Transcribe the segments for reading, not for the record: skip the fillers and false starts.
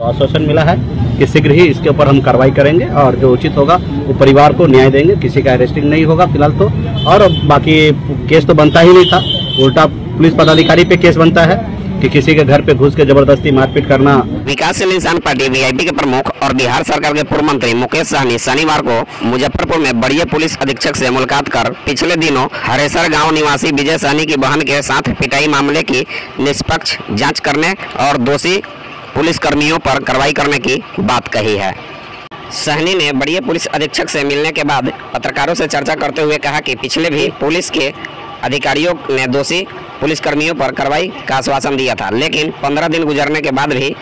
आश्वासन मिला है कि शीघ्र ही इसके ऊपर हम कार्रवाई करेंगे और जो उचित होगा वो परिवार को न्याय देंगे। किसी का अरेस्टिंग नहीं होगा फिलहाल तो, और बाकी केस तो बनता ही नहीं था, उल्टा पुलिस पदाधिकारी पे केस बनता है कि किसी के घर पे घुस के जबरदस्ती मारपीट करना। विकासशील इंसान पार्टी वीआईपी के प्रमुख और बिहार सरकार के पूर्व मंत्री मुकेश सहनी शनिवार को मुजफ्फरपुर में बड़े पुलिस अधीक्षक से मुलाकात कर पिछले दिनों हरेसर गांव निवासी विजय सहनी की बहन के साथ पिटाई मामले की निष्पक्ष जांच करने और दोषी पुलिसकर्मियों पर कार्रवाई करने की बात कही है। सहनी ने बड़े पुलिस अधीक्षक से मिलने के बाद पत्रकारों से चर्चा करते हुए कहा कि पिछले भी पुलिस के अधिकारियों ने दोषी पुलिसकर्मियों पर कार्रवाई का आश्वासन दिया था, लेकिन 15 दिन गुजरने के बाद भी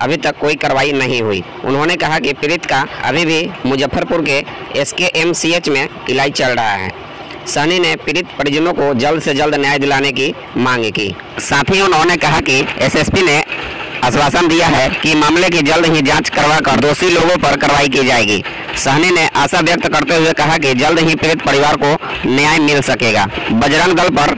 अभी तक कोई कार्रवाई नहीं हुई। उन्होंने कहा कि पीड़ित का अभी भी मुजफ्फरपुर के SKMCH में इलाज चल रहा है। सहनी ने पीड़ित परिजनों को जल्द से जल्द न्याय दिलाने की मांग की। साथ ही उन्होंने कहा कि SSP ने आश्वासन दिया है कि मामले की जल्द ही जांच करवाकर दोषी लोगों पर कार्रवाई की जाएगी। सहनी ने आशा व्यक्त करते हुए कहा कि जल्द ही पीड़ित परिवार को न्याय मिल सकेगा। बजरंग दल पर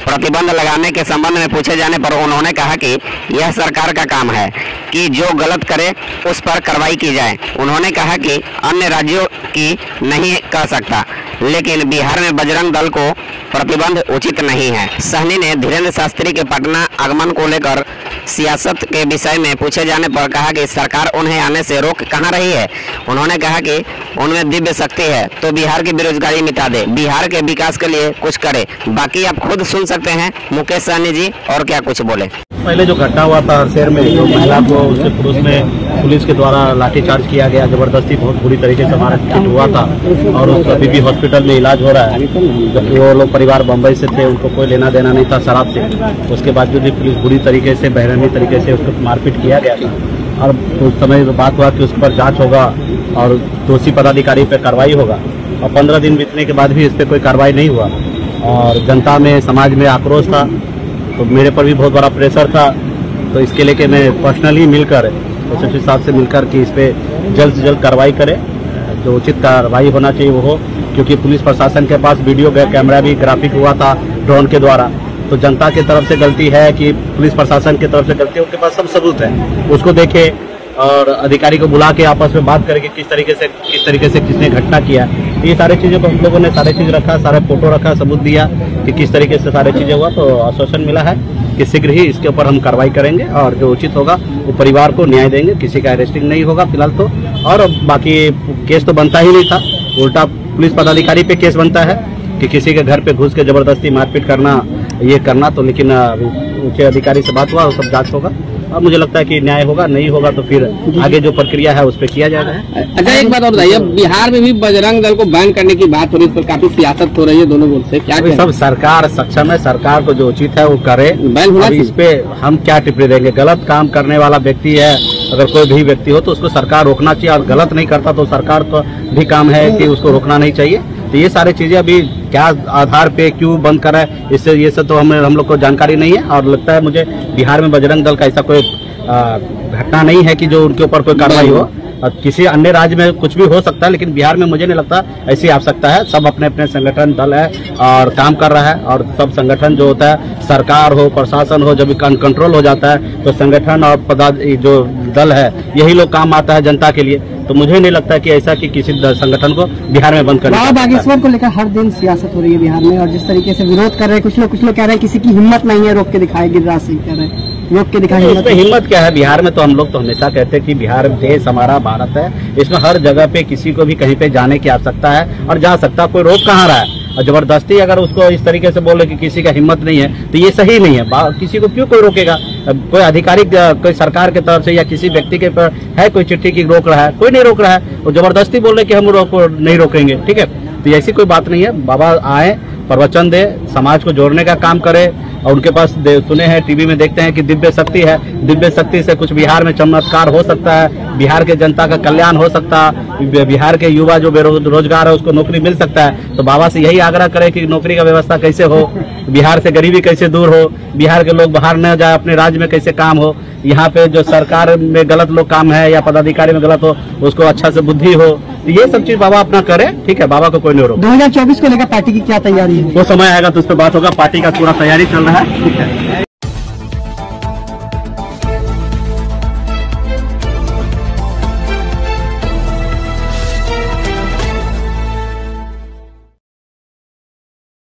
प्रतिबंध लगाने के संबंध में पूछे जाने पर उन्होंने कहा कि यह सरकार का काम है कि जो गलत करे उस पर कार्रवाई की जाए। उन्होंने कहा कि अन्य राज्यों की नहीं कह सकता, लेकिन बिहार में बजरंग दल को प्रतिबंध उचित नहीं है। सहनी ने धीरेन्द्र शास्त्री के पटना आगमन को लेकर सियासत के विषय में पूछे जाने पर कहा कि सरकार उन्हें आने से रोक कहाँ रही है। उन्होंने कहा कि उनमें दिव्य शक्ति है तो बिहार की बेरोजगारी मिटा दे, बिहार के विकास के लिए कुछ करे। बाकी आप खुद सुन सकते हैं मुकेश सहनी जी और क्या कुछ बोले। पहले जो घटना हुआ था हरसेर में, जो महिला को उसके पुरुष में पुलिस के द्वारा लाठीचार्ज किया गया, जबरदस्ती बहुत बुरी तरीके से मारपीट हुआ था और उसका अभी भी हॉस्पिटल में इलाज हो रहा है। जबकि वो लोग परिवार बम्बई से थे, उनको कोई लेना देना नहीं था शराब से। उसके बावजूद भी पुलिस बुरी तरीके से बेरहमी तरीके से उसको मारपीट किया गया था और उस समय बात हुआ कि उस पर जाँच होगा और दोषी पदाधिकारी पर कार्रवाई होगा। और 15 दिन बीतने के बाद भी इस पर कोई कार्रवाई नहीं हुआ और जनता में समाज में आक्रोश था, तो मेरे पर भी बहुत बड़ा प्रेशर था। तो इसके लेके मैं पर्सनली मिलकर एसएसपी साहब से मिलकर कि इस पर जल्द से जल्द कार्रवाई करें, जो उचित कार्रवाई होना चाहिए वो हो। क्योंकि पुलिस प्रशासन के पास वीडियो कैमरा भी ग्राफिक हुआ था ड्रोन के द्वारा, तो जनता की तरफ से गलती है कि पुलिस प्रशासन की तरफ से गलती है, उनके पास सब सबूत है, उसको देखे और अधिकारी को बुला के आपस में बात करके किस तरीके से किसने घटना किया। ये सारी चीज़ों को हम लोगों ने सारे चीज़ रखा, सारे फोटो रखा, सबूत दिया कि किस तरीके से सारी चीज़ें हुआ। तो आश्वासन मिला है कि शीघ्र ही इसके ऊपर हम कार्रवाई करेंगे और जो उचित होगा वो परिवार को न्याय देंगे। किसी का अरेस्टिंग नहीं होगा फिलहाल तो, और बाकी केस तो बनता ही नहीं था, उल्टा पुलिस पदाधिकारी पे केस बनता है कि किसी के घर पे घुस के जबरदस्ती मारपीट करना, ये करना। तो लेकिन उच्च अधिकारी से बात हुआ, वो सब जांच होगा और मुझे लगता है कि न्याय होगा। नहीं होगा तो फिर आगे जो प्रक्रिया है उस पर किया जाएगा। अच्छा, एक बात और बताइए, बिहार में भी बजरंग दल को बैन करने की बात हो रही है, इस पर काफी सियासत हो रही है दोनों बोल से, क्या सब सरकार सक्षम है, सरकार को जो उचित है वो करे। बैन होना इस पे हम क्या टिप्पणी देंगे। गलत काम करने वाला व्यक्ति है, अगर कोई भी व्यक्ति हो तो उसको सरकार रोकना चाहिए, और गलत नहीं करता तो सरकार का भी काम है कि उसको रोकना नहीं चाहिए। तो ये सारी चीजें अभी क्या आधार पे क्यों बंद करा है, इससे ये सब तो हम लोग को जानकारी नहीं है। और लगता है मुझे बिहार में बजरंग दल का ऐसा कोई घटना नहीं है कि जो उनके ऊपर कोई कार्रवाई हो। किसी अन्य राज्य में कुछ भी हो सकता है, लेकिन बिहार में मुझे नहीं लगता ऐसी आवश्यकता है। सब अपने अपने संगठन दल है और काम कर रहा है, और सब संगठन जो होता है, सरकार हो प्रशासन हो, जब कंट्रोल हो जाता है तो संगठन और जो दल है यही लोग काम आता है जनता के लिए। तो मुझे नहीं लगता कि ऐसा कि किसी संगठन को बिहार में बंद करना। बागेश्वर को लेकर हर दिन सियासत हो रही है बिहार में, और जिस तरीके से विरोध कर रहे हैं कुछ लोग कह रहे हैं किसी की हिम्मत नहीं है रोक के दिखाए। गिरिराज सिंह कह रहे हैं रोक के दिखाए, इसमें हिम्मत क्या है। बिहार में तो हम लोग तो हमेशा कहते हैं कि बिहार देश हमारा भारत है, इसमें हर जगह पे किसी को भी कहीं पे जाने की आवश्यकता है और जा सकता, कोई रोक कहाँ रहा है। और जबरदस्ती अगर उसको इस तरीके से बोले कि किसी का हिम्मत नहीं है तो ये सही नहीं है। किसी को क्यों कोई रोकेगा। कोई आधिकारिक कोई सरकार की तरफ से या किसी व्यक्ति के पर है कोई चिट्ठी की रोक रहा है, कोई नहीं रोक रहा है। वो जबरदस्ती बोल रहे कि हम नहीं रोकेंगे, ठीक है। तो ऐसी कोई बात नहीं है। बाबा आए, प्रवचन दे, समाज को जोड़ने का काम करे, और उनके पास सुने हैं टीवी में देखते हैं कि दिव्य शक्ति है। दिव्य शक्ति से कुछ बिहार में चमत्कार हो सकता है, बिहार के जनता का कल्याण हो सकता है, बिहार के युवा जो बेरोजगार है उसको नौकरी मिल सकता है। तो बाबा से यही आग्रह करें कि नौकरी का व्यवस्था कैसे हो, बिहार से गरीबी कैसे दूर हो, बिहार के लोग बाहर न जाए, अपने राज्य में कैसे काम हो, यहाँ पे जो सरकार में गलत लोग काम है या पदाधिकारी में गलत हो उसको अच्छा से बुद्धि हो। तो ये सब चीज बाबा अपना करे, ठीक है। बाबा को कोई नहीं रोक। 2024 को लेकर पार्टी की क्या तैयारी है? वो समय आएगा तो उस पर बात होगा। पार्टी का पूरा तैयारी चल रहा है, ठीक है।